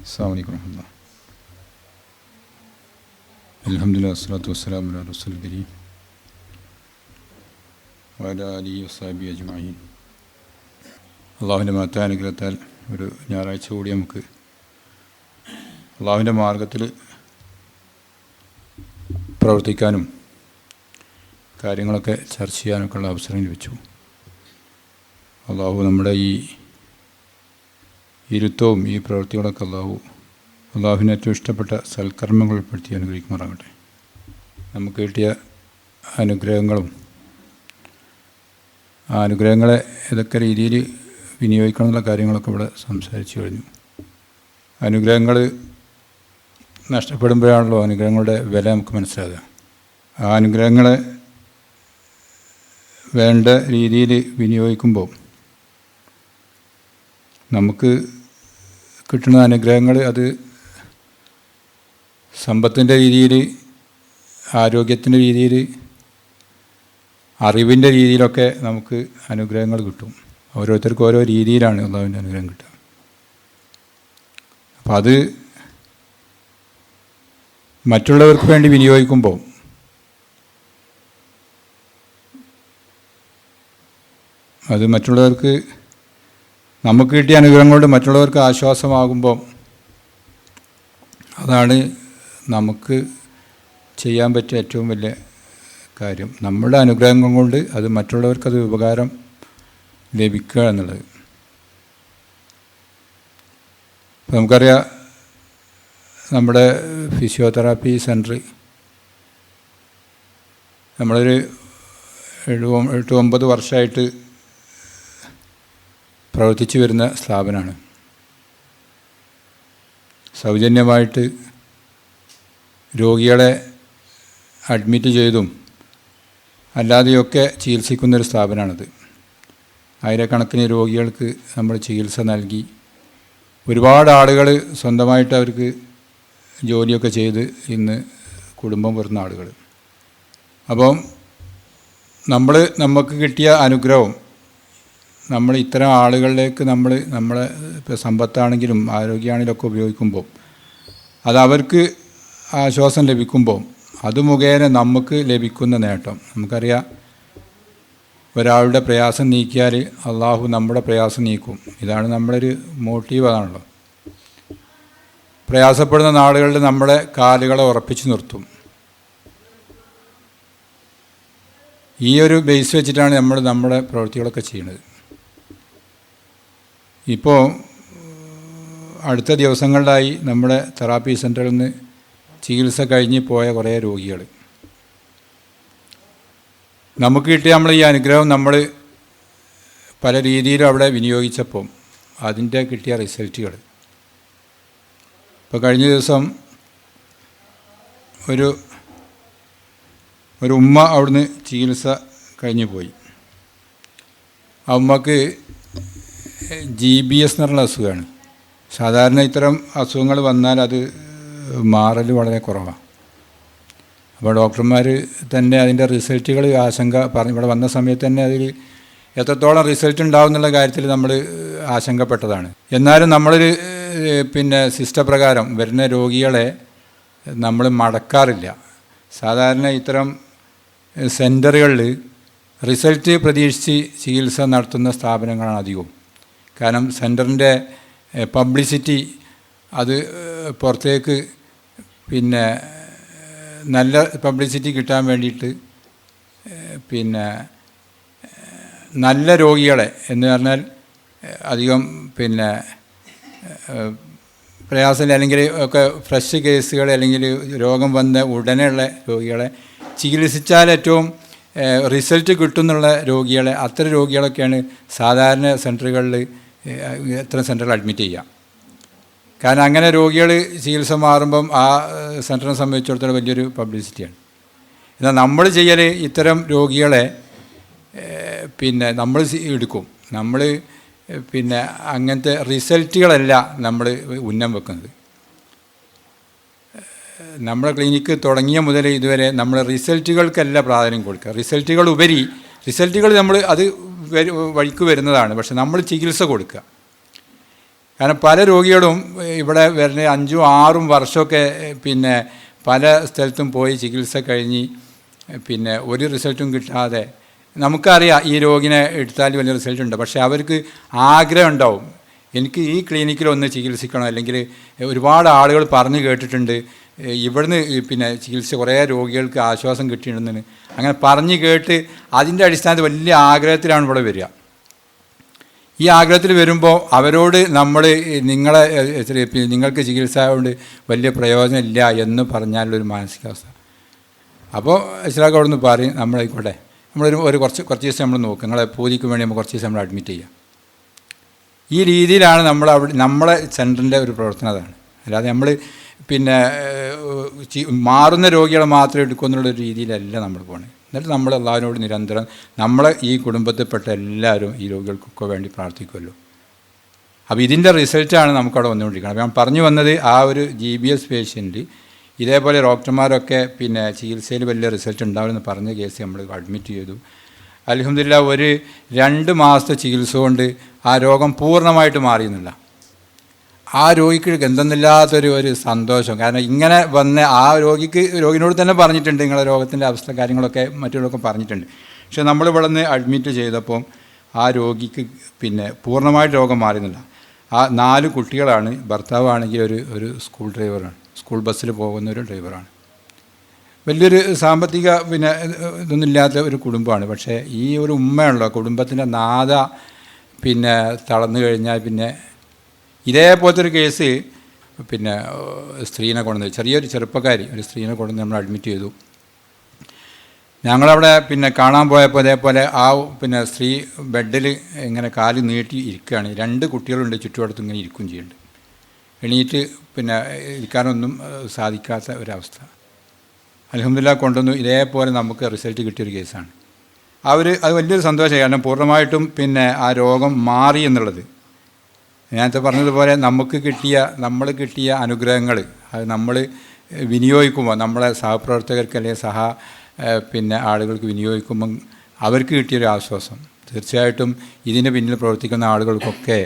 അസ്സലാമു അലൈക്കും വറഹ്മത്തുള്ളാഹി. അൽഹംദുലില്ലാഹി വസ്സലാത്തു വസ്സലാമു അലാ റസൂലിൽ കരീം വഅലാ ആലിഹി വസ്സഹ്ബിഹി അജ്മഈൻ. അള്ളാഹുവിൻ്റെ മഹത്തായ അനുഗ്രഹത്താൽ ഒരു ഞായറാഴ്ച കൂടി നമുക്ക് അള്ളാഹുവിൻ്റെ മാർഗത്തിൽ പ്രവർത്തിക്കാനും കാര്യങ്ങളൊക്കെ ചർച്ച ചെയ്യാനൊക്കെയുള്ള അവസരം ലഭിച്ചു. അള്ളാഹു നമ്മുടെ ഈ ഇരുത്തവും ഈ പ്രവൃത്തികളൊക്കെ അള്ളാഹുവിന് ഏറ്റവും ഇഷ്ടപ്പെട്ട സൽക്കർമ്മങ്ങൾ ഉൾപ്പെടുത്തി അനുഗ്രഹിക്കുമാറാകട്ടെ. നമുക്ക് കിട്ടിയ അനുഗ്രഹങ്ങളും ആ അനുഗ്രഹങ്ങളെ ഏതൊക്കെ രീതിയിൽ വിനിയോഗിക്കണം എന്നുള്ള കാര്യങ്ങളൊക്കെ ഇവിടെ സംസാരിച്ചു കഴിഞ്ഞു. അനുഗ്രഹങ്ങൾ നഷ്ടപ്പെടുമ്പോഴാണല്ലോ അനുഗ്രഹങ്ങളുടെ വില നമുക്ക് മനസ്സിലാകുക. ആ അനുഗ്രഹങ്ങളെ വേണ്ട രീതിയിൽ വിനിയോഗിക്കുമ്പോൾ നമുക്ക് കിട്ടുന്ന അനുഗ്രഹങ്ങൾ അത് സമ്പത്തിൻ്റെ രീതിയിൽ, ആരോഗ്യത്തിൻ്റെ രീതിയിൽ, അറിവിൻ്റെ രീതിയിലൊക്കെ നമുക്ക് അനുഗ്രഹങ്ങൾ കിട്ടും. ഓരോരുത്തർക്കും ഓരോ രീതിയിലാണ് അള്ളാഹുവിൻ്റെ അനുഗ്രഹം കിട്ടുക. അപ്പം അത് മറ്റുള്ളവർക്ക് വേണ്ടി വിനിയോഗിക്കുമ്പോൾ അത് മറ്റുള്ളവർക്ക് നമുക്ക് കിട്ടിയ അനുഗ്രഹം കൊണ്ട് മറ്റുള്ളവർക്ക് ആശ്വാസമാകുമ്പോൾ അതാണ് നമുക്ക് ചെയ്യാൻ പറ്റിയ ഏറ്റവും വലിയ കാര്യം. നമ്മുടെ അനുഗ്രഹങ്ങൾ കൊണ്ട് അത് മറ്റുള്ളവർക്കത് ഉപകാരം ലഭിക്കുക എന്നുള്ളത്. ഇപ്പം നമുക്കറിയാം, നമ്മുടെ ഫിസിയോതെറാപ്പി സെൻറ്റർ നമ്മളൊരു 8-9 വർഷമായിട്ട് പ്രവർത്തിച്ചു വരുന്ന സ്ഥാപനമാണ്. സൗജന്യമായിട്ട് രോഗികളെ അഡ്മിറ്റ് ചെയ്തും അല്ലാതെയൊക്കെ ചികിത്സിക്കുന്നൊരു സ്ഥാപനമാണിത്. ആയിരക്കണക്കിന് രോഗികൾക്ക് നമ്മൾ ചികിത്സ നൽകി ഒരുപാട് ആളുകൾ സ്വന്തമായിട്ട് അവർക്ക് ജോലിയൊക്കെ ചെയ്ത് ഇന്ന് കുടുംബം വരുന്ന ആളുകൾ. അപ്പം നമുക്ക് കിട്ടിയ അനുഗ്രഹം നമ്മൾ ഇത്തരം ആളുകളിലേക്ക് നമ്മളെ ഇപ്പോൾ സമ്പത്താണെങ്കിലും ആരോഗ്യമാണെങ്കിലും ഒക്കെ ഉപയോഗിക്കുമ്പോൾ അത് അവർക്ക് ആശ്വാസം ലഭിക്കുമ്പോൾ അത് മുഖേന നമുക്ക് ലഭിക്കുന്ന നേട്ടം നമുക്കറിയാം. ഒരാളുടെ പ്രയാസം നീക്കിയാൽ അള്ളാഹു നമ്മുടെ പ്രയാസം നീക്കും. ഇതാണ് നമ്മളൊരു മോട്ടീവ്. അതാണല്ലോ, പ്രയാസപ്പെടുന്ന നാളുകളിൽ നമ്മുടെ കാലുകളെ ഉറപ്പിച്ച് നിർത്തും. ഈ ഒരു ബേസ് വെച്ചിട്ടാണ് നമ്മുടെ പ്രവൃത്തികളൊക്കെ ചെയ്യുന്നത്. ഇപ്പോൾ അടുത്ത ദിവസങ്ങളിലായി നമ്മുടെ തെറാപ്പി സെൻ്ററിൽ നിന്ന് ചികിത്സ കഴിഞ്ഞ് പോയ കുറേ രോഗികൾ നമുക്ക് കിട്ടിയ ഈ അനുഗ്രഹം നമ്മൾ പല രീതിയിലും അവിടെ വിനിയോഗിച്ചപ്പോൾ അതിൻ്റെ കിട്ടിയ റിസൾട്ടുകൾ. ഇപ്പോൾ കഴിഞ്ഞ ദിവസം ഒരു ഉമ്മ അവിടുന്ന് ചികിത്സ കഴിഞ്ഞ് പോയി. ആ ഉമ്മക്ക് GBS എന്ന് പറഞ്ഞ അസുഖമാണ്. സാധാരണ ഇത്തരം അസുഖങ്ങൾ വന്നാൽ അത് മാറൽ വളരെ കുറവാണ്. അപ്പോൾ ഡോക്ടർമാർ തന്നെ അതിൻ്റെ റിസൾട്ടുകൾ ആശങ്ക പറഞ്ഞു. ഇവിടെ വന്ന സമയത്ത് തന്നെ അതിൽ എത്രത്തോളം റിസൾട്ട് ഉണ്ടാവും എന്നുള്ള കാര്യത്തിൽ നമ്മൾ ആശങ്കപ്പെട്ടതാണ്. എന്നാലും നമ്മളൊരു സിസ്റ്റപ്രകാരം വരുന്ന രോഗികളെ നമ്മൾ മടക്കാറില്ല. സാധാരണ ഇത്തരം സെൻറ്ററുകളിൽ റിസൾട്ട് പ്രതീക്ഷിച്ച് ചികിത്സ നടത്തുന്ന സ്ഥാപനങ്ങളാണ് അധികവും. കാരണം സെൻറ്ററിൻ്റെ പബ്ലിസിറ്റി അത് പുറത്തേക്ക് നല്ല പബ്ലിസിറ്റി കിട്ടാൻ വേണ്ടിയിട്ട് നല്ല രോഗികളെ എന്ന് പറഞ്ഞാൽ അധികം പ്രയാസം അല്ലെങ്കിൽ ഒക്കെ ഫ്രഷ് കേസുകൾ അല്ലെങ്കിൽ രോഗം വന്ന ഉടനെയുള്ള രോഗികളെ ചികിത്സിച്ചാൽ ഏറ്റവും റിസൾട്ട് കിട്ടുന്നുള്ള രോഗികളെ, അത്തരം രോഗികളൊക്കെയാണ് സാധാരണ സെൻറ്ററുകളിൽ സെൻറ്ററിൽ അഡ്മിറ്റ് ചെയ്യുക. കാരണം അങ്ങനെ രോഗികൾ ചികിത്സ മാറുമ്പം ആ സെൻറ്ററിനെ സംബന്ധിച്ചിടത്തോളം വലിയൊരു പബ്ലിസിറ്റിയാണ്. എന്നാൽ നമ്മൾ ചെയ്യൽ ഇത്തരം രോഗികളെ നമ്മൾ എടുക്കും. നമ്മൾ അങ്ങനത്തെ റിസൾട്ടുകളല്ല നമ്മൾ ഉന്നം വെക്കുന്നത്. നമ്മുടെ ക്ലിനിക്ക് തുടങ്ങിയ മുതൽ ഇതുവരെ നമ്മൾ റിസൾട്ടുകൾക്കല്ല പ്രാധാന്യം കൊടുക്കുക. റിസൾട്ടുകൾ നമ്മൾ അത് വഴിക്ക് വരുന്നതാണ്. പക്ഷെ നമ്മൾ ചികിത്സ കൊടുക്കുക. കാരണം പല രോഗികളും ഇവിടെ വരുന്ന 5-6 വർഷമൊക്കെ പിന്നെ പല സ്ഥലത്തും പോയി ചികിത്സ കഴിഞ്ഞ് പിന്നെ ഒരു റിസൾട്ടും കിട്ടാതെ, നമുക്കറിയാം ഈ രോഗിനെ എടുത്താൽ വലിയ റിസൾട്ട് ഉണ്ട്, പക്ഷേ അവർക്ക് ആഗ്രഹം ഉണ്ടാവും, എനിക്ക് ഈ ക്ലിനിക്കിലൊന്ന് ചികിത്സിക്കണം, അല്ലെങ്കിൽ ഒരുപാട് ആളുകൾ പറഞ്ഞു കേട്ടിട്ടുണ്ട് ഇവിടുന്ന് പിന്നെ ചികിത്സ കുറേ രോഗികൾക്ക് ആശ്വാസം കിട്ടിയിട്ടുണ്ടെന്ന്, അങ്ങനെ പറഞ്ഞു കേട്ട് അതിൻ്റെ അടിസ്ഥാനത്തിൽ വലിയ ആഗ്രഹത്തിലാണ് ഇവിടെ വരിക. ഈ ആഗ്രഹത്തിൽ വരുമ്പോൾ അവരോട് നമ്മൾ നിങ്ങൾക്ക് ചികിത്സ കൊണ്ട് വലിയ പ്രയോജനമില്ല എന്ന് പറഞ്ഞാലുള്ളൊരു മാനസികാവസ്ഥ. അപ്പോൾ ഇസ്ലാക്ക് അവിടെ നിന്ന് പറയും നമ്മളായിക്കോട്ടെ, നമ്മളൊരു കുറച്ച് ദിവസം നമ്മൾ നോക്കും, നിങ്ങളെ പൂതിക്ക് വേണ്ടി നമ്മൾ കുറച്ച് ദിവസം നമ്മൾ അഡ്മിറ്റ് ചെയ്യാം. ഈ രീതിയിലാണ് നമ്മളെ സെൻറ്ററിൻ്റെ ഒരു പ്രവർത്തനം അതാണ്. അല്ലാതെ നമ്മൾ പിന്നെ മാറുന്ന രോഗികളെ മാത്രം എടുക്കുമെന്നുള്ളൊരു രീതിയിലല്ല നമ്മൾ പോകണത്. എന്നിട്ട് നമ്മൾ അള്ളാഹുവിനോട് നിരന്തരം നമ്മളെ ഈ കുടുംബത്തിൽപ്പെട്ട എല്ലാവരും ഈ രോഗികൾക്കൊക്കെ വേണ്ടി പ്രാർത്ഥിക്കുമല്ലോ. അപ്പോൾ ഇതിൻ്റെ റിസൾട്ടാണ് നമുക്കവിടെ വന്നുകൊണ്ടിരിക്കുന്നത്. അപ്പോൾ ഞാൻ പറഞ്ഞു വന്നത്, ആ ഒരു GBS പേഷ്യൻ്റ് ഇതേപോലെ ഡോക്ടർമാരൊക്കെ പിന്നെ ചികിത്സയിൽ വലിയ റിസൾട്ട് ഉണ്ടാവുമെന്ന് പറഞ്ഞ കേസ് നമ്മൾ അഡ്മിറ്റ് ചെയ്തു. അൽഹംദുലില്ലാഹ് ഒരു 2 മാസത്തെ ചികിത്സ കൊണ്ട് ആ രോഗം പൂർണ്ണമായിട്ട് മാറിയെന്നില്ല. ആ രോഗിക്ക് എന്തെന്നില്ലാത്തൊരു സന്തോഷം. കാരണം ഇങ്ങനെ വന്ന ആ രോഗിനോട് തന്നെ പറഞ്ഞിട്ടുണ്ട് നിങ്ങളുടെ രോഗത്തിൻ്റെ അവസ്ഥ കാര്യങ്ങളൊക്കെ മറ്റുള്ളവരൊക്കെ പറഞ്ഞിട്ടുണ്ട്. പക്ഷേ നമ്മളിവിടെ നിന്ന് അഡ്മിറ്റ് ചെയ്തപ്പം ആ രോഗിക്ക് പിന്നെ പൂർണ്ണമായിട്ട് രോഗം മാറിയെന്നില്ല. ആ 4 കുട്ടികളാണ്, ഭർത്താവാണെങ്കിൽ ഒരു സ്കൂൾ ഡ്രൈവറാണ്, സ്കൂൾ ബസ്സിൽ പോകുന്നൊരു ഡ്രൈവറാണ്. വലിയൊരു സാമ്പത്തിക പിന്നെ ഇതൊന്നുമില്ലാത്ത ഒരു കുടുംബമാണ്. പക്ഷേ ഈ ഒരു ഉമ്മയുള്ള കുടുംബത്തിൻ്റെ നാഥ പിന്നെ തളർന്നു കഴിഞ്ഞാൽ പിന്നെ ഇതേപോലത്തെ ഒരു കേസ് പിന്നെ സ്ത്രീനെ കൊണ്ടുവന്ന്, ചെറിയൊരു ചെറുപ്പക്കാരി ഒരു സ്ത്രീനെ കൊണ്ടുവന്ന് നമ്മൾ അഡ്മിറ്റ് ചെയ്തു. ഞങ്ങളവിടെ പിന്നെ കാണാൻ പോയപ്പോൾ അതേപോലെ ആ പിന്നെ സ്ത്രീ ബെഡിൽ ഇങ്ങനെ കാല് നീട്ടി ഇരിക്കുകയാണ്. 2 കുട്ടികളുണ്ട് ചുറ്റുവട്ടത്ത് ഇങ്ങനെ ഇരിക്കുകയും ചെയ്യുന്നുണ്ട്. എണീറ്റ് പിന്നെ ഇരിക്കാനൊന്നും സാധിക്കാത്ത ഒരവസ്ഥ. അൽഹംദുലില്ലാഹ് കൊണ്ടുവന്നു. ഇതേപോലെ നമുക്ക് റിസൾട്ട് കിട്ടിയൊരു കേസാണ്. അത് വലിയൊരു സന്തോഷമായി. കാരണം പൂർണ്ണമായിട്ടും പിന്നെ ആ രോഗം മാറി എന്നുള്ളത്. നേരത്തെ പറഞ്ഞതുപോലെ നമ്മൾ കിട്ടിയ അനുഗ്രഹങ്ങൾ അത് നമ്മൾ വിനിയോഗിക്കുമ്പോൾ, നമ്മളെ സഹപ്രവർത്തകർക്ക് അല്ലെങ്കിൽ പിന്നെ ആളുകൾക്ക് വിനിയോഗിക്കുമ്പം അവർക്ക് കിട്ടിയൊരു ആശ്വാസം തീർച്ചയായിട്ടും ഇതിന് പിന്നിൽ പ്രവർത്തിക്കുന്ന ആളുകൾക്കൊക്കെ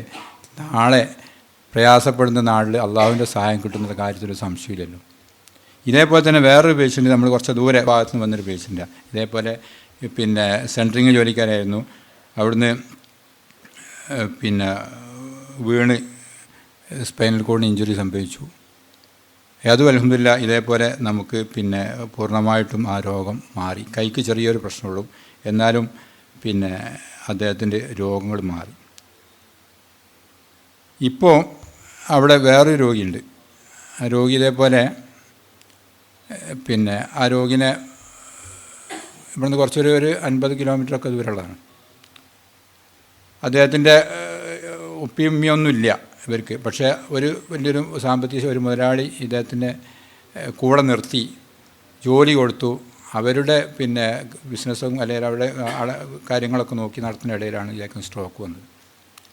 നാളെ പ്രയാസപ്പെടുന്ന നാളിൽ അള്ളാഹുവിൻ്റെ സഹായം കിട്ടുന്ന കാര്യത്തിലൊരു സംശയമില്ലല്ലോ. ഇതേപോലെ തന്നെ വേറൊരു പേഷ്യൻ്റ്, നമ്മൾ കുറച്ച് ദൂരെ ഭാഗത്ത് നിന്ന് വന്നൊരു പേഷ്യൻ്റാണ്. ഇതേപോലെ പിന്നെ സെൻട്രിങ് ജോലിക്കാരായിരുന്നു. അവിടുന്ന് പിന്നെ വീണ് സ്പൈനൽ കോഡിന് ഇഞ്ചുറി സംഭവിച്ചു. അതും അൽഹംദുലില്ലാഹ് ഇതേപോലെ നമുക്ക് പിന്നെ പൂർണ്ണമായിട്ടും ആ രോഗം മാറി. കൈക്ക് ചെറിയൊരു പ്രശ്നമുള്ളൂ, എന്നാലും പിന്നെ അദ്ദേഹത്തിൻ്റെ രോഗങ്ങൾ മാറി. ഇപ്പോൾ അവിടെ വേറൊരു രോഗിയുണ്ട്. ആ രോഗി ഇതേപോലെ പിന്നെ ആ രോഗിനെ ഇവിടുന്ന് കുറച്ചൊരു 50 കിലോമീറ്ററൊക്കെ ദൂരമുള്ളതാണ്. അദ്ദേഹത്തിൻ്റെ ഉപ്പിയുമ്മിയൊന്നുമില്ല ഇവർക്ക്. പക്ഷേ വലിയൊരു സാമ്പത്തിക ഒരു മുതലാളി ഇദ്ദേഹത്തിൻ്റെ കൂടെ നിർത്തി ജോലി കൊടുത്തു. അവരുടെ പിന്നെ ബിസിനസ്സും അല്ലെങ്കിൽ അവിടെ കാര്യങ്ങളൊക്കെ നോക്കി നടത്തുന്ന ഇടയിലാണ് ഇദ്ദേഹത്തിന് സ്ട്രോക്ക് വന്നത്.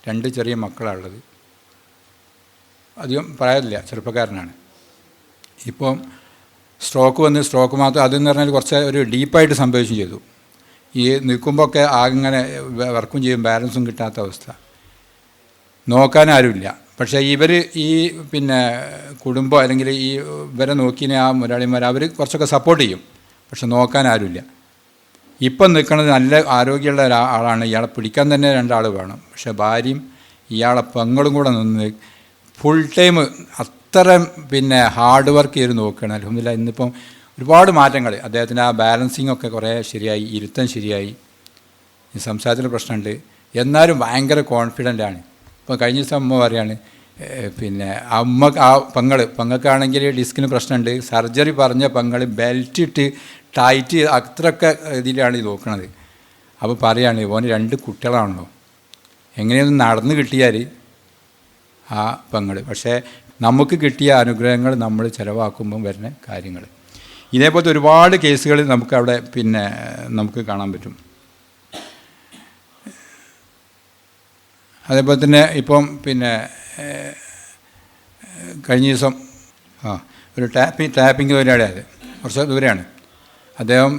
2 ചെറിയ മക്കളാണുള്ളത്. അധികം പ്രായമില്ല, ചെറുപ്പക്കാരനാണ്. ഇപ്പം സ്ട്രോക്ക് മാത്രം അതെന്ന് പറഞ്ഞാൽ കുറച്ച് ഒരു ഡീപ്പായിട്ട് സംഭവിച്ചും ചെയ്തു. ഈ നിൽക്കുമ്പോഴൊക്കെ ആകെങ്ങനെ വർക്കും ചെയ്യും, ബാലൻസും കിട്ടാത്ത അവസ്ഥ. നോക്കാനാരുമില്ല. പക്ഷേ ഇവർ ഈ പിന്നെ കുടുംബം അല്ലെങ്കിൽ ഇവരെ നോക്കിയ ആ മുതലാളിമാർ അവർ കുറച്ചൊക്കെ സപ്പോർട്ട് ചെയ്യും, പക്ഷെ നോക്കാൻ ആരുമില്ല. ഇപ്പം നിൽക്കുന്നത് നല്ല ആരോഗ്യമുള്ള ഒരാളാണ്. ഇയാളെ പിടിക്കാൻ തന്നെ 2 ആൾ വേണം. പക്ഷേ ഭാര്യയും ഇയാളെ പെങ്ങളും കൂടെ നിന്ന് ഫുൾ ടൈം അത്ര പിന്നെ ഹാർഡ് വർക്ക് ചെയ്ത് നോക്കുകയാണ്. അൽഹംദുലില്ലാഹ് ഇന്നിപ്പം ഒരുപാട് മാറ്റങ്ങൾ. അദ്ദേഹത്തിൻ്റെ ആ ബാലൻസിങ് ഒക്കെ കുറേ ശരിയായി, ഇരുത്തം ശരിയായി, സംസാരത്തിന് പ്രശ്നമുണ്ട്, എന്നാലും ഭയങ്കര കോൺഫിഡൻ്റാണ്. ഇപ്പോൾ കഴിഞ്ഞ ദിവസം അമ്മ പറയുകയാണ് പിന്നെ പെങ്ങൾക്കാണെങ്കിൽ ഡിസ്കിന് പ്രശ്നമുണ്ട്, സർജറി പറഞ്ഞ പെങ്ങൾ ബെൽറ്റ് ഇട്ട് ടൈറ്റ് അത്രയൊക്കെ ഇതിലാണ് നോക്കണത്. അപ്പോൾ പറയുകയാണ് ഓന് 2 കുട്ടികളാണല്ലോ, എങ്ങനെയൊന്ന് നടന്ന് കിട്ടിയാൽ ആ പെങ്ങൾ. പക്ഷേ നമുക്ക് കിട്ടിയ അനുഗ്രഹങ്ങൾ നമ്മൾ ചിലവാക്കുമ്പം വരുന്ന കാര്യങ്ങൾ. ഇതേപോലത്തെ ഒരുപാട് കേസുകൾ നമുക്കവിടെ പിന്നെ നമുക്ക് കാണാൻ പറ്റും. അതേപോലെ തന്നെ ഇപ്പം പിന്നെ കഴിഞ്ഞ ദിവസം ഒരു ടാപ്പിംഗ് തൊഴിലാളിയാണ്, കുറച്ച് ദൂരെയാണ്. അദ്ദേഹം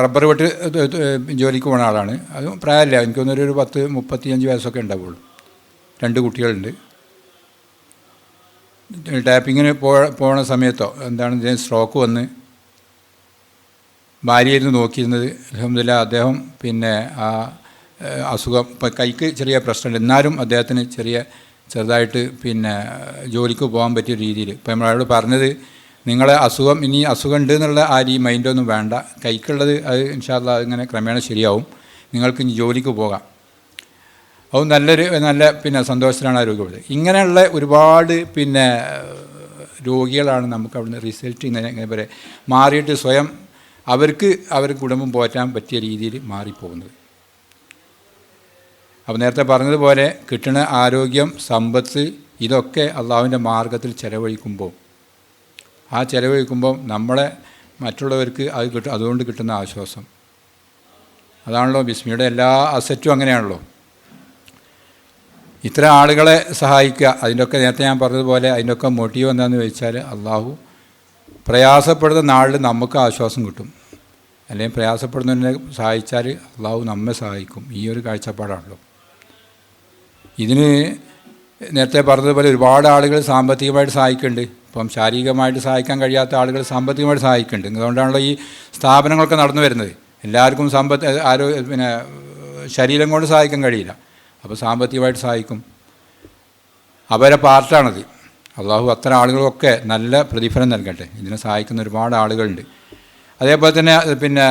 റബ്ബർ വെട്ട് ജോലിക്ക് പോകുന്ന ആളാണ്. അത് പ്രായമില്ല, എനിക്കൊന്നൊരു 10-35 വയസ്സൊക്കെ ഉണ്ടാവുള്ളൂ. 2 കുട്ടികളുണ്ട്. ടാപ്പിങ്ങിന് പോണ സമയത്തോ എന്താണ് ഇതിന് സ്ട്രോക്ക് വന്ന് ഭാര്യയായിരുന്നു നോക്കിയിരുന്നത്. അൽഹംദുലില്ലാഹ് അദ്ദേഹം പിന്നെ ആ അസുഖം ഇപ്പം കൈക്ക് ചെറിയ പ്രശ്നമുണ്ട്, എന്നാലും അദ്ദേഹത്തിന് ചെറുതായിട്ട് പിന്നെ ജോലിക്ക് പോകാൻ പറ്റിയ രീതിയിൽ. ഇപ്പം നമ്മളോട് പറഞ്ഞത് നിങ്ങളെ അസുഖം ഇനി അസുഖം ഉണ്ട് എന്നുള്ള ആ മൈൻഡൊന്നും വേണ്ട, കൈക്കുള്ളത് അത് ഇൻഷാ അല്ലാഹ് ഇങ്ങനെ ക്രമേണ ശരിയാവും, നിങ്ങൾക്ക് ഇനി ജോലിക്ക് പോകാം. അത് നല്ല പിന്നെ സന്തോഷത്തിലാണ് ആരോഗ്യമുള്ളത്. ഇങ്ങനെയുള്ള ഒരുപാട് പിന്നെ രോഗികളാണ് നമുക്ക് അവിടുന്ന് റിസൾട്ട് ഇങ്ങനെ പറയാം മാറിയിട്ട് സ്വയം അവർ കുടുംബം പോറ്റാൻ പറ്റിയ രീതിയിൽ മാറിപ്പോകുന്നത്. അപ്പോൾ നേരത്തെ പറഞ്ഞതുപോലെ കിട്ടുന്ന ആരോഗ്യം, സമ്പത്ത് ഇതൊക്കെ അള്ളാഹുവിൻ്റെ മാർഗത്തിൽ ചിലവഴിക്കുമ്പോൾ നമ്മളെ മറ്റുള്ളവർക്ക് അതുകൊണ്ട് കിട്ടുന്ന ആശ്വാസം അതാണല്ലോ ബിസ്മിയുടെ എല്ലാ അസറ്റും അങ്ങനെയാണല്ലോ. ഇത്തരം ആളുകളെ സഹായിക്കുക, അതിൻ്റെയൊക്കെ നേരത്തെ ഞാൻ പറഞ്ഞതുപോലെ അതിൻ്റെയൊക്കെ മോട്ടീവ് എന്താണെന്ന് ചോദിച്ചാൽ അള്ളാഹു പ്രയാസപ്പെടുന്ന നാളിൽ നമുക്ക് ആശ്വാസം കിട്ടും, അല്ലെങ്കിൽ പ്രയാസപ്പെടുന്നതിനെ സഹായിച്ചാൽ അള്ളാഹു നമ്മെ സഹായിക്കും. ഈ ഒരു കാഴ്ചപ്പാടാണല്ലോ. ഇതിന് നേരത്തെ പറഞ്ഞതുപോലെ ഒരുപാട് ആളുകൾ സാമ്പത്തികമായിട്ട് സഹായിക്കുന്നുണ്ട്. ഇപ്പം ശാരീരികമായിട്ട് സഹായിക്കാൻ കഴിയാത്ത ആളുകൾ സാമ്പത്തികമായിട്ട് സഹായിക്കുന്നുണ്ട്. അതുകൊണ്ടാണല്ലോ ഈ സ്ഥാപനങ്ങളൊക്കെ നടന്നു വരുന്നത്. എല്ലാവർക്കും പിന്നെ ശരീരം കൊണ്ട് സഹായിക്കാൻ കഴിയില്ല, അപ്പോൾ സാമ്പത്തികമായിട്ട് സഹായിക്കും. അവരെ പാർട്ടാണത്. അള്ളാഹു അത്തരം ആളുകളൊക്കെ നല്ല പ്രതിഫലം നൽകട്ടെ. ഇതിനെ സഹായിക്കുന്ന ഒരുപാട് ആളുകളുണ്ട്. അതേപോലെ തന്നെ പിന്നെ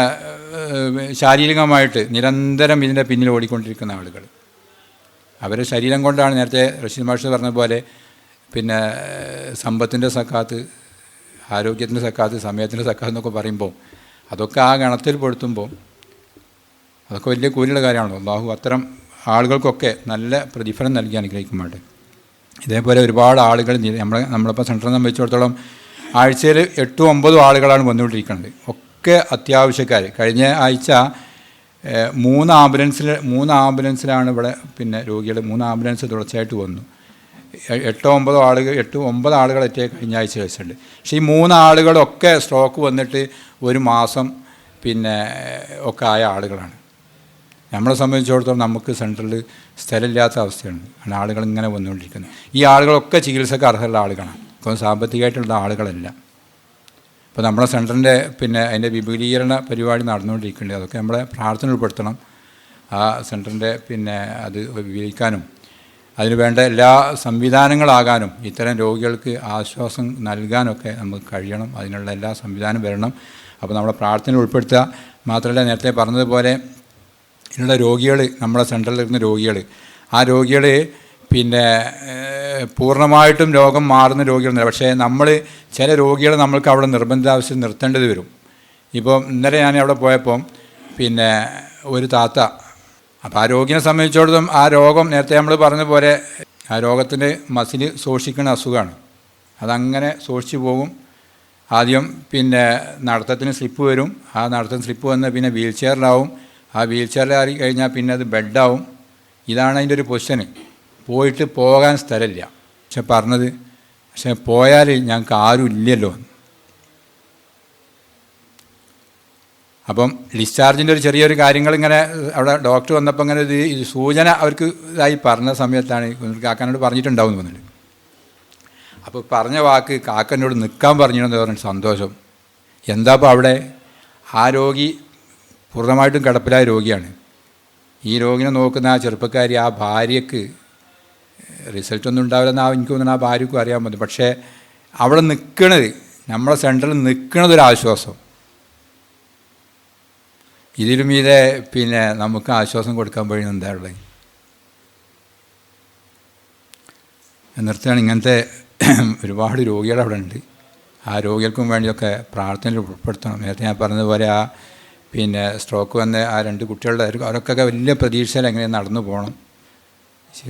ശാരീരികമായിട്ട് നിരന്തരം ഇതിൻ്റെ പിന്നിൽ ഓടിക്കൊണ്ടിരിക്കുന്ന ആളുകൾ, അവരെ ശരീരം കൊണ്ടാണ് നേരത്തെ റഷീദ് മാഷ് പറഞ്ഞ പോലെ പിന്നെ സമ്പത്തിൻ്റെ സക്കാത്ത്, ആരോഗ്യത്തിൻ്റെ സക്കാത്ത്, സമയത്തിൻ്റെ സക്കാത്ത് എന്നൊക്കെ പറയുമ്പോൾ അതൊക്കെ ആ ഗണത്തിൽ പെടുത്തുമ്പോൾ അതൊക്കെ വലിയ കൂലിയുള്ള കാര്യമാണല്ലോ. അള്ളാഹു അത്തരം ആളുകൾക്കൊക്കെ നല്ല പ്രതിഫലം നൽകി അനുഗ്രഹിക്കുന്നുണ്ട്. ഇതേപോലെ ഒരുപാട് ആളുകൾ നമ്മളിപ്പോൾ സെൻറ്ററിൽ സംബന്ധിച്ചിടത്തോളം ആഴ്ചയിൽ 8-9 ആളുകളാണ് വന്നുകൊണ്ടിരിക്കുന്നത്. ഒക്കെ അത്യാവശ്യക്കാർ. കഴിഞ്ഞ ആഴ്ച 3 ആംബുലൻസിലാണ് ഇവിടെ പിന്നെ രോഗികൾ 3 ആംബുലൻസ് തുടർച്ചയായിട്ട് വന്നു. 8-9 ആളുകൾ എത്തിയ കഴിഞ്ഞ ആഴ്ച വെച്ചിട്ടുണ്ട്. പക്ഷേ ഈ 3 ആളുകളൊക്കെ സ്ട്രോക്ക് വന്നിട്ട് 1 മാസം പിന്നെ ഒക്കെ ആയ ആളുകളാണ്. നമ്മളെ സംബന്ധിച്ചിടത്തോളം നമുക്ക് സെൻട്രലിൽ സ്ഥലമില്ലാത്ത അവസ്ഥയാണ്, ആണ് ആളുകൾ ഇങ്ങനെ വന്നുകൊണ്ടിരിക്കുന്നത്. ഈ ആളുകളൊക്കെ ചികിത്സക്ക് അർഹമുള്ള ആളുകളാണ്, ഇപ്പോൾ സാമ്പത്തികമായിട്ടുള്ള ആളുകളല്ല. ഇപ്പോൾ നമ്മുടെ സെൻറ്ററിൻ്റെ പിന്നെ അതിൻ്റെ വിപുലീകരണ പരിപാടി നടന്നുകൊണ്ടിരിക്കുന്നുണ്ട്. അതൊക്കെ നമ്മളെ പ്രാർത്ഥന ഉൾപ്പെടുത്തണം. ആ സെൻറ്ററിൻ്റെ പിന്നെ അത് വിപുലീകരിക്കാനും അതിന് വേണ്ട എല്ലാ സംവിധാനങ്ങളാകാനും ഇത്തരം രോഗികൾക്ക് ആശ്വാസം നൽകാനൊക്കെ നമുക്ക് കഴിയണം. അതിനുള്ള എല്ലാ സംവിധാനം വരണം. അപ്പോൾ നമ്മളെ പ്രാർത്ഥന ഉൾപ്പെടുത്തുക. മാത്രമല്ല നേരത്തെ പറഞ്ഞതുപോലെ ഇതിനുള്ള രോഗികൾ, നമ്മുടെ സെൻറ്ററിലിരുന്ന രോഗികൾ, ആ രോഗികൾ പിന്നെ പൂർണ്ണമായിട്ടും രോഗം മാറുന്ന രോഗികളൊന്നുമില്ല. പക്ഷേ ചില രോഗികൾ നമ്മൾക്ക് അവിടെ നിർബന്ധാവശ്യം നിർത്തേണ്ടത് വരും. ഇപ്പോൾ ഇന്നലെ ഞാൻ അവിടെ പോയപ്പോൾ പിന്നെ ഒരു താത്ത, അപ്പോൾ ആ രോഗിയെ സംബന്ധിച്ചിടത്തോളം ആ രോഗം നേരത്തെ നമ്മൾ പറഞ്ഞ പോലെ ആ രോഗത്തിൻ്റെ മസിൽ സൂക്ഷിക്കുന്ന അസുഖമാണ്. അതങ്ങനെ സൂക്ഷിച്ചു പോകും. ആദ്യം പിന്നെ നടത്തത്തിന് സ്ലിപ്പ് വരും. ആ നടത്തത്തിന് സ്ലിപ്പ് വന്ന് പിന്നെ വീൽ ചെയറിലാവും. ആ വീൽ ചെയറിലായി കഴിഞ്ഞാൽ പിന്നെ അത് ബെഡാവും. ഇതാണ് അതിൻ്റെ ഒരു പൊസിഷന്. പോയിട്ട് പോകാൻ സ്ഥലമില്ല. പക്ഷെ പോയാൽ ഞങ്ങൾക്ക് ആരും ഇല്ലല്ലോ. അപ്പം ഡിസ്ചാർജിൻ്റെ ഒരു ചെറിയൊരു കാര്യങ്ങളിങ്ങനെ അവിടെ ഡോക്ടർ വന്നപ്പോൾ ഇങ്ങനെ ഇത് സൂചന അവർക്ക് ഇതായി പറഞ്ഞ സമയത്താണ് കാക്കനോട് പറഞ്ഞിട്ടുണ്ടാവും തോന്നുന്നത്. അപ്പോൾ പറഞ്ഞ വാക്ക് കാക്കനോട് നിൽക്കാൻ പറഞ്ഞിരുന്നു പറഞ്ഞ സന്തോഷം. എന്താ അപ്പോൾ അവിടെ ആ രോഗി പൂർണ്ണമായിട്ടും കിടപ്പിലായ രോഗിയാണ്. ഈ രോഗിനെ നോക്കുന്ന ആ ചെറുപ്പക്കാരി, ആ ഭാര്യയ്ക്ക് റിസൾട്ടൊന്നും ഉണ്ടാവില്ലെന്ന് എനിക്ക് തോന്നുന്നു ആ ഭാര്യയ്ക്കും അറിയാൻ പറ്റും. പക്ഷേ അവിടെ നിൽക്കണത്, നമ്മളെ സെൻറ്ററിൽ നിൽക്കണത് ഒരാശ്വാസം. ഇതിലും ഇതേ പിന്നെ നമുക്ക് ആശ്വാസം കൊടുക്കാൻ കഴിയുന്ന എന്താ ഉള്ളത്? നിർത്തുകയാണ്. ഇങ്ങനത്തെ ഒരുപാട് രോഗികൾ അവിടെ ഉണ്ട്. ആ രോഗികൾക്കും വേണ്ടിയൊക്കെ പ്രാർത്ഥനയിൽ ഉൾപ്പെടുത്തണം. നേരത്തെ ഞാൻ പറഞ്ഞതുപോലെ ആ പിന്നെ സ്ട്രോക്ക് വന്ന ആ 2 കുട്ടികളുടെ അവരൊക്കെ വലിയ പ്രതീക്ഷയിൽ എങ്ങനെ നടന്നു പോകണം.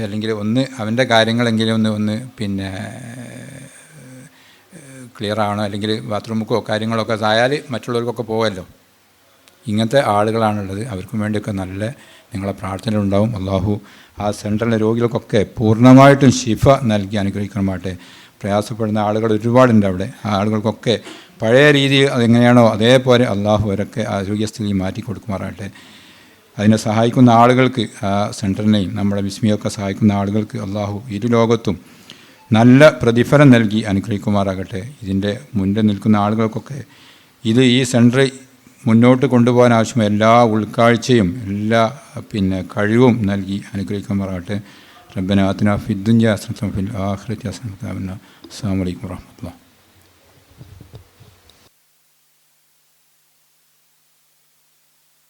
അല്ലെങ്കിൽ അവൻ്റെ കാര്യങ്ങളെങ്കിലും ഒന്ന് പിന്നെ ക്ലിയർ ആവണം. അല്ലെങ്കിൽ ബാത്റൂമൊക്കെ കാര്യങ്ങളൊക്കെ ആയാൽ മറ്റുള്ളവർക്കൊക്കെ പോകുമല്ലോ. ഇങ്ങനത്തെ ആളുകളാണുള്ളത്. അവർക്കും വേണ്ടിയൊക്കെ നല്ല നിങ്ങളെ പ്രാർത്ഥന ഉണ്ടാവും. അള്ളാഹു ആ സെൻട്രലിലെ രോഗികൾക്കൊക്കെ പൂർണ്ണമായിട്ടും ശിഫ നൽകി അനുഗ്രഹിക്കണമാട്ടെ. പ്രയാസപ്പെടുന്ന ആളുകൾ ഒരുപാടുണ്ട് അവിടെ. ആ ആളുകൾക്കൊക്കെ പഴയ രീതി അതെങ്ങനെയാണോ അതേപോലെ അള്ളാഹു അവരൊക്കെ ആരോഗ്യസ്ഥിതി മാറ്റി കൊടുക്കുമാറാകട്ടെ. അതിനെ സഹായിക്കുന്ന ആളുകൾക്ക്, ആ സെൻറ്ററിനെയും നമ്മുടെ വിസ്മയൊക്കെ സഹായിക്കുന്ന ആളുകൾക്ക് അള്ളാഹു ഇരു ലോകത്തും നല്ല പ്രതിഫലം നൽകി അനുഗ്രഹിക്കുമാറാകട്ടെ. ഇതിൻ്റെ മുന്നിൽ നിൽക്കുന്ന ആളുകൾക്കൊക്കെ ഈ സെൻറ്റർ മുന്നോട്ട് കൊണ്ടുപോകാൻ ആവശ്യമായ എല്ലാ ഉൾക്കാഴ്ചയും എല്ലാ കഴിവും നൽകി അനുഗ്രഹിക്കുമാറാകട്ടെ. റബ്ബനാ ആതിനാ ഫിദ്ദുനിയ ഹസനത്തൻ വഫിൽ ആഖിറതി ഹസനത്തൻ വഖിനാ അസ്സലാമു അലൈക്കും വറഹ്മത്തുള്ളാഹി.